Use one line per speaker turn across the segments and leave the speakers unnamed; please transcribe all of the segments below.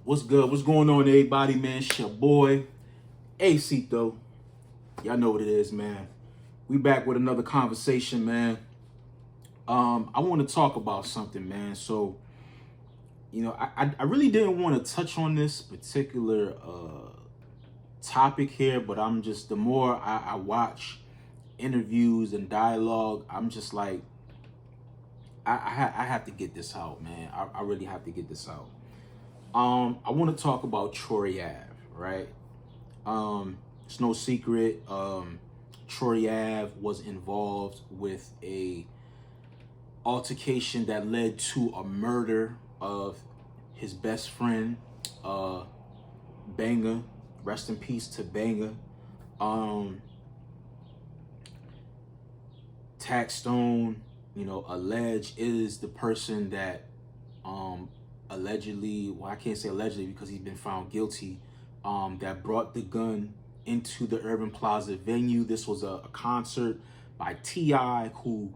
What's good? What's going on, everybody, man? It's your boy, AC, though. Y'all know what it is, man. We back with another conversation, man. I want to talk about something, man. So, I really didn't want to touch on this particular topic here, but I'm just, the more I watch interviews and dialogue, I'm just like, I have to get this out, man. I really have to get this out. I want to talk about Troy Ave, right? It's no secret. Troy Ave was involved with a altercation that led to a murder of his best friend, Banger. Rest in peace to Banger. Taxstone, alleged is the person that allegedly, well, I can't say allegedly because he's been found guilty, that brought the gun into the Urban Plaza venue. This was a concert by T.I., who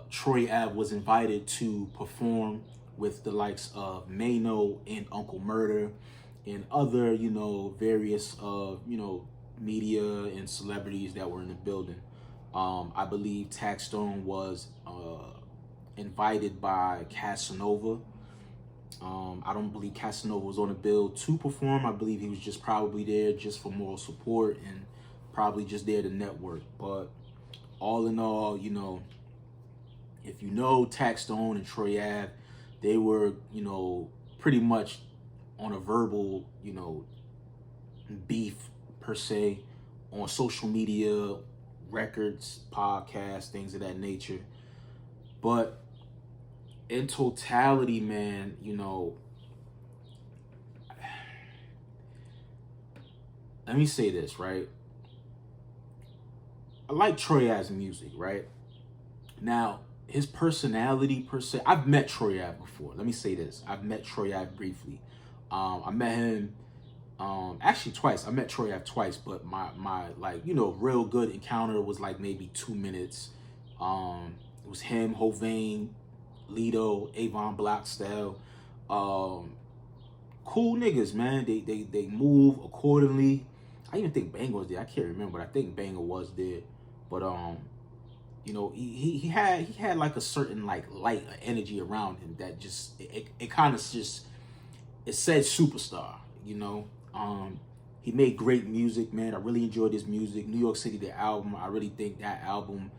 Troy Ave was invited to perform with the likes of Maino and Uncle Murder and other, various, media and celebrities that were in the building. I believe Taxstone was invited by Casanova. I don't believe Casanova was on the bill to perform. I believe he was just probably there just for moral support and probably just there to network. But all in all, if you know Taxstone and Troy Ave, they were, pretty much on a verbal, beef per se on social media, records, podcasts, things of that nature. But in totality, man, let me say this, right? I like Troy Ave's music, right? Now, his personality per se, I've met Troy Ave before. Let me say this. I've met Troy Ave briefly. I met him actually twice. I met Troy Ave twice, but my real good encounter was like maybe 2 minutes. It was him, Hovain, Lido, Avon Blackstyle. Cool niggas, man. They move accordingly. I even think Banger was there. I can't remember, but I think Banger was there. But he had like a certain like light energy around him that just it kind of just, it said superstar, He made great music, man. I really enjoyed his music. New York City, the album, I really think that album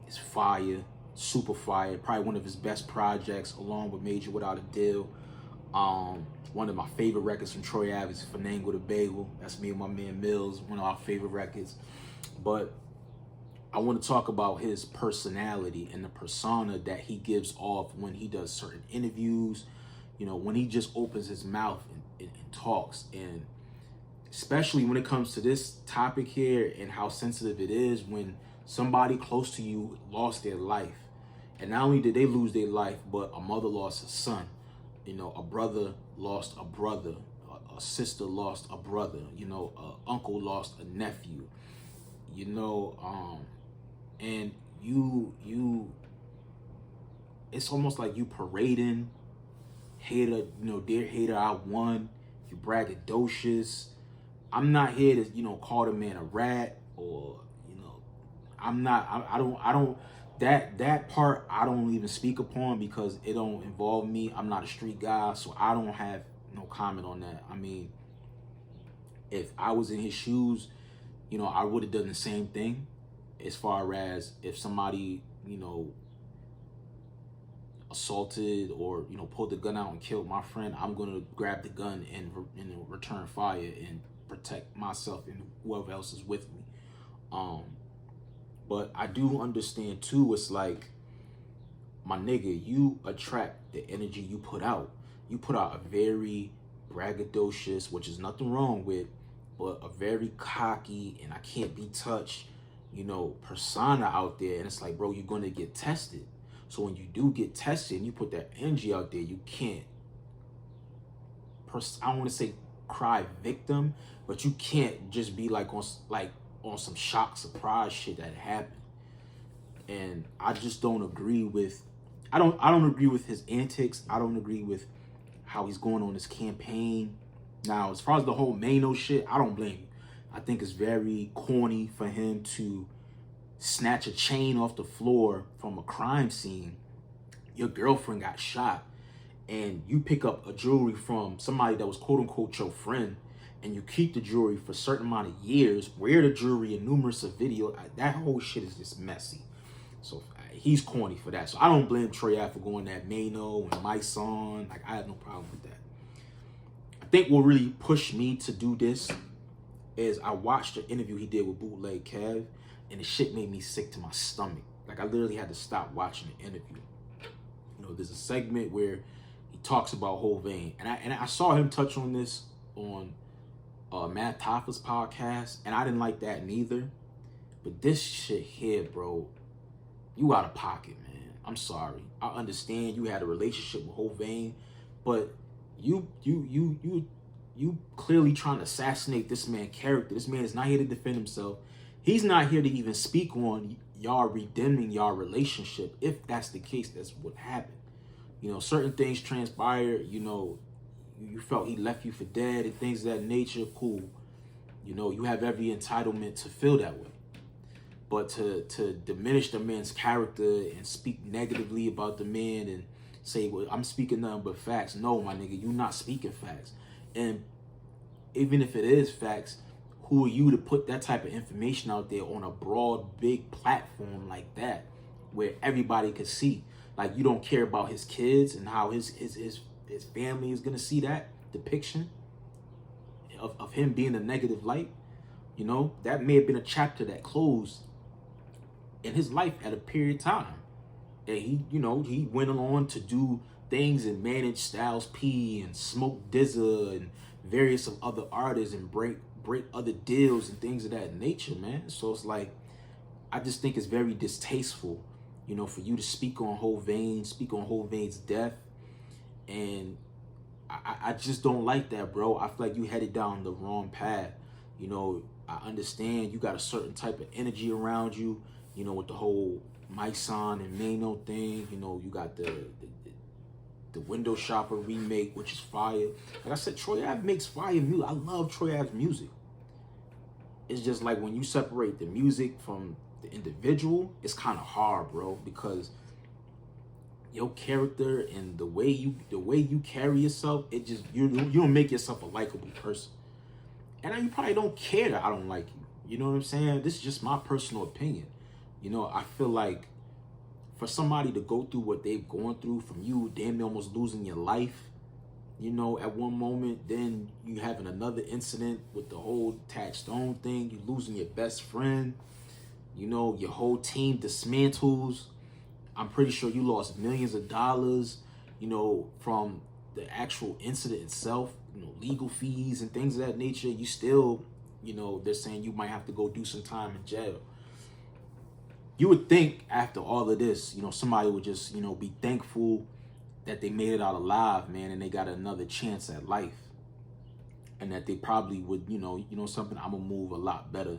is fire, super fire. Probably one of his best projects, along with Major Without a Deal. One of my favorite records from Troy Ave is Fanango the Bagel. That's me and my man Mills, one of our favorite records. But I want to talk about his personality and the persona that he gives off when he does certain interviews, when he just opens his mouth and talks. And especially when it comes to this topic here and how sensitive it is when somebody close to you lost their life. And not only did they lose their life, but a mother lost a son. A brother lost a brother, a sister lost a brother, a uncle lost a nephew, and you, it's almost like you parading, hater, dear hater, I won, you braggadocious. I'm not here to, call the man a rat or, I'm not, I don't, that part I don't even speak upon because it don't involve me. I'm not a street guy, so I don't have no comment on that. I mean, if I was in his shoes, I would have done the same thing. As far as if somebody, assaulted or, pulled the gun out and killed my friend, I'm gonna grab the gun and return fire and protect myself and whoever else is with me. But I do understand too, it's like, my nigga, you attract the energy you put out. You put out a very braggadocious, which is nothing wrong with, but a very cocky and I can't be touched, persona out there. And it's like, bro, you're gonna get tested. So when you do get tested and you put that energy out there, you can't, I don't want to say cry victim, but you can't just be like on some shock surprise shit that happened. And I just don't agree with, I don't agree with his antics. I don't agree with how he's going on his campaign. Now, as far as the whole Maino shit, I don't blame you. I think it's very corny for him to snatch a chain off the floor from a crime scene. Your girlfriend got shot, and you pick up a jewelry from somebody that was quote unquote your friend, and you keep the jewelry for a certain amount of years, wear the jewelry in numerous of videos. That whole shit is just messy. So he's corny for that. So I don't blame Troy Ave for going that Maino and my son. Like, I have no problem with that. I think what really pushed me to do this is I watched the interview he did with Bootleg Kev, and the shit made me sick to my stomach. Like, I literally had to stop watching the interview. You know, there's a segment where he talks about Hovain, and I saw him touch on this on Matt Toffa's podcast, and I didn't like that neither. But this shit here, bro, you out of pocket, man. I'm sorry. I understand you had a relationship with Hovain, but you clearly trying to assassinate this man's character. This man is not here to defend himself. He's not here to even speak on y'all redeeming y'all relationship. If that's the case, that's what happened. You know, certain things transpired. You know, you felt he left you for dead and things of that nature. Cool. You know, you have every entitlement to feel that way. But to diminish the man's character and speak negatively about the man and say, well, I'm speaking nothing but facts. No, my nigga, you're not speaking facts. And even if it is facts, who are you to put that type of information out there on a broad, big platform like that, where everybody could see? Like, you don't care about his kids and how his family is gonna see that depiction of him being a negative light. You know, that may have been a chapter that closed in his life at a period of time. And he, you know, he went on to do things and manage Styles P and Smoke DZA and various of other artists and break other deals and things of that nature, man. So it's like, I just think it's very distasteful, you know, for you to speak on Hovain's death. And I just don't like that, bro. I feel like you headed down the wrong path. You know, I understand you got a certain type of energy around you, you know, with the whole My Son and Maino thing. You know, you got the Window Shopper remake, which is fire. Like I said, Troy Ave makes fire music. I love Troy Ave's music. It's just like when you separate the music from the individual, it's kind of hard, bro, because your character and the way you carry yourself, it just you don't make yourself a likable person. And you probably don't care that I don't like you. You know what I'm saying? This is just my personal opinion. You know, I feel like for somebody to go through what they've gone through, from you damn near almost losing your life, you know, at one moment, then you having another incident with the whole Taxstone thing, you losing your best friend, you know, your whole team dismantles. I'm pretty sure you lost millions of dollars, you know, from the actual incident itself, you know, legal fees and things of that nature. You still, you know, they're saying you might have to go do some time in jail. You would think after all of this, you know, somebody would just, you know, be thankful that they made it out alive, man, and they got another chance at life. And that they probably would, you know something, I'm gonna move a lot better.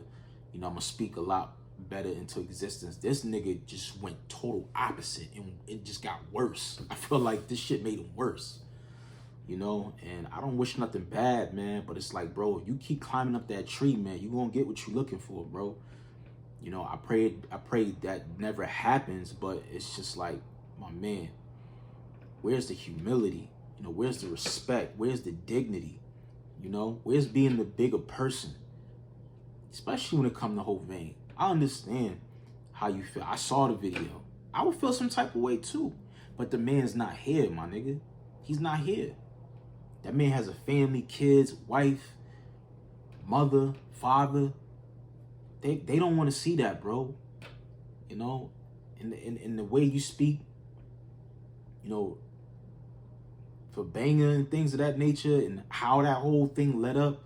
You know, I'm gonna speak a lot better into existence. This nigga just went total opposite, and it just got worse. I feel like this shit made him worse. You know, and I don't wish nothing bad, man, but it's like, bro, if you keep climbing up that tree, man, you gonna get what you're looking for, bro. You know, I pray that never happens, but it's just like, my man, where's the humility? You know, where's the respect? Where's the dignity? You know, where's being the bigger person? Especially when it comes to Hovain. I understand how you feel. I saw the video. I would feel some type of way too. But the man's not here, my nigga. He's not here. That man has a family, kids, wife, mother, father. They don't want to see that, bro. You know, in the way you speak, you know, for banger and things of that nature, and how that whole thing led up.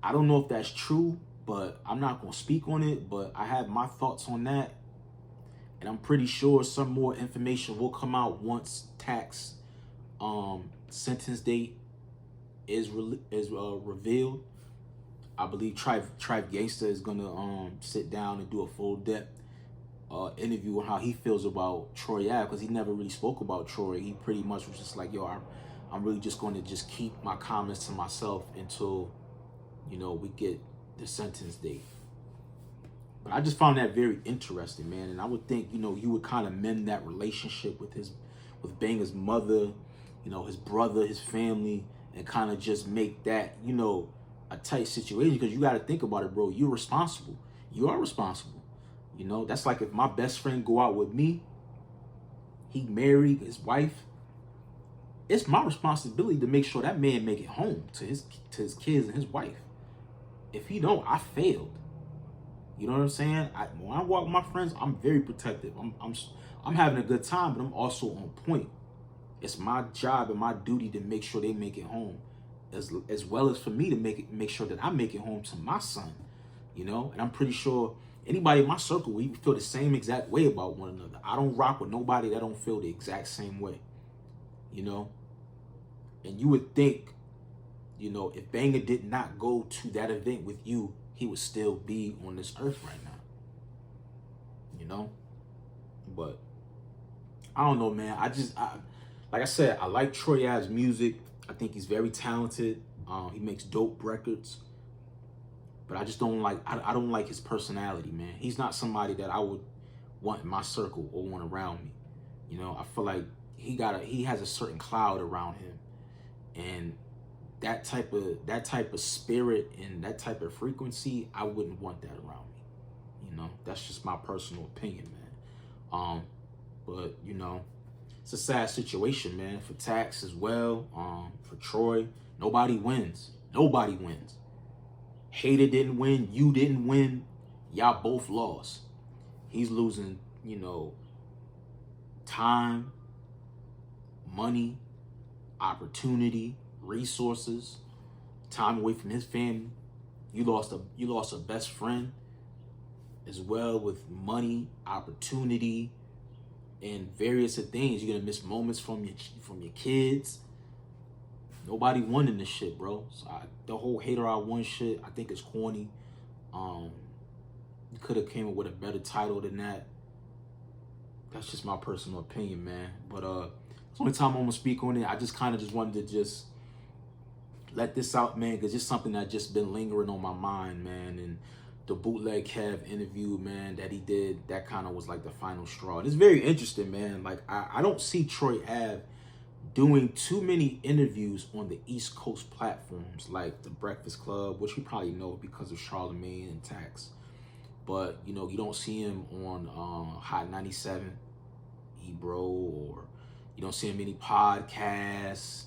I don't know if that's true, but I'm not going to speak on it, but I have my thoughts on that. And I'm pretty sure some more information will come out once Tax sentence date is revealed. I believe Tribe Gangsta is gonna sit down and do a full depth interview on how he feels about Troy Ave, because he never really spoke about Troy. He pretty much was just like, yo, I'm really just going to just keep my comments to myself until, you know, we get the sentence date. But I just found that very interesting, man. And I would think, you know, you would kind of mend that relationship with Banger's mother, you know, his brother, his family, and kind of just make that, you know, a tight situation. Because you got to think about it, bro. You're responsible. You are responsible. You know, that's like if my best friend go out with me, he married his wife. It's my responsibility to make sure that man make it home to his kids and his wife. If he don't, I failed. You know what I'm saying? When I walk with my friends, I'm very protective. I'm having a good time, but I'm also on point. It's my job and my duty to make sure they make it home, as well as for me to make sure that I make it home to my son. You know, and I'm pretty sure anybody in my circle, we feel the same exact way about one another. I don't rock with nobody that don't feel the exact same way. You know, and you would think, you know, if Banger did not go to that event with you, he would still be on this earth right now. You know? But I don't know, man. Like I said, I like Troy Ave's music. I think he's very talented. He makes dope records. But I just don't like, I don't like his personality, man. He's not somebody that I would want in my circle or want around me. You know, I feel like he has a certain cloud around him. And that type of spirit and that type of frequency, I wouldn't want that around me. You know, that's just my personal opinion, man. But you know, it's a sad situation, man, for Tax as well. For Troy, nobody wins. Nobody wins. Hater didn't win. You didn't win. Y'all both lost. He's losing, you know, time, money, opportunity, resources, time away from his family. You lost a best friend as well, with money, opportunity, and various things. You're gonna miss moments from your kids. Nobody won in this shit, bro. So the whole hater I won shit, I think it's corny. You could have came up with a better title than that. That's just my personal opinion, man. But it's the only time I'm gonna speak on it. I just kind of just wanted to just let this out, man, because it's something that just been lingering on my mind, man. And the Bootleg Kev interview, man, that he did, that kind of was like the final straw. And it's very interesting, man. Like, I don't see Troy Ave doing too many interviews on the East Coast platforms like the Breakfast Club, which you probably know because of Charlamagne and Tax. But, you know, you don't see him on Hot 97, Ebro, or you don't see him any podcasts.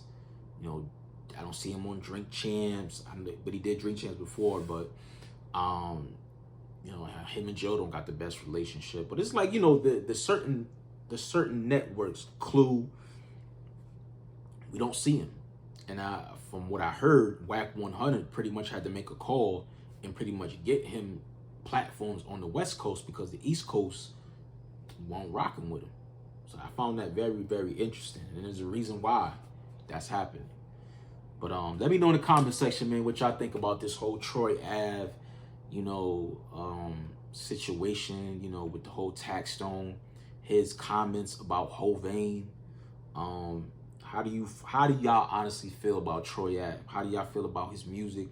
You know, I don't see him on Drink Champs, but he did Drink Champs before. But, you know, him and Joe don't got the best relationship. But it's like, you know, the certain networks, Clue, we don't see him. And from what I heard, Whack 100 pretty much had to make a call and pretty much get him platforms on the West Coast because the East Coast won't rock him with him. So I found that very, very interesting. And there's a reason why that's happening. But let me know in the comment section, man, what y'all think about this whole Troy Ave, you know, situation, you know, with the whole Taxstone, his comments about Hovain. How do y'all honestly feel about Troy Ave? How do y'all feel about his music?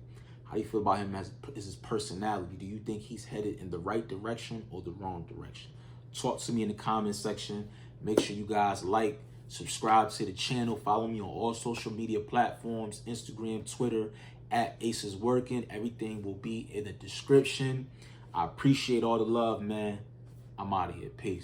How do you feel about him as his personality? Do you think he's headed in the right direction or the wrong direction? Talk to me in the comment section. Make sure you guys like, subscribe to the channel. Follow me on all social media platforms, Instagram, Twitter, at Aces Working. Everything will be in the description. I appreciate all the love, man. I'm out of here. Peace.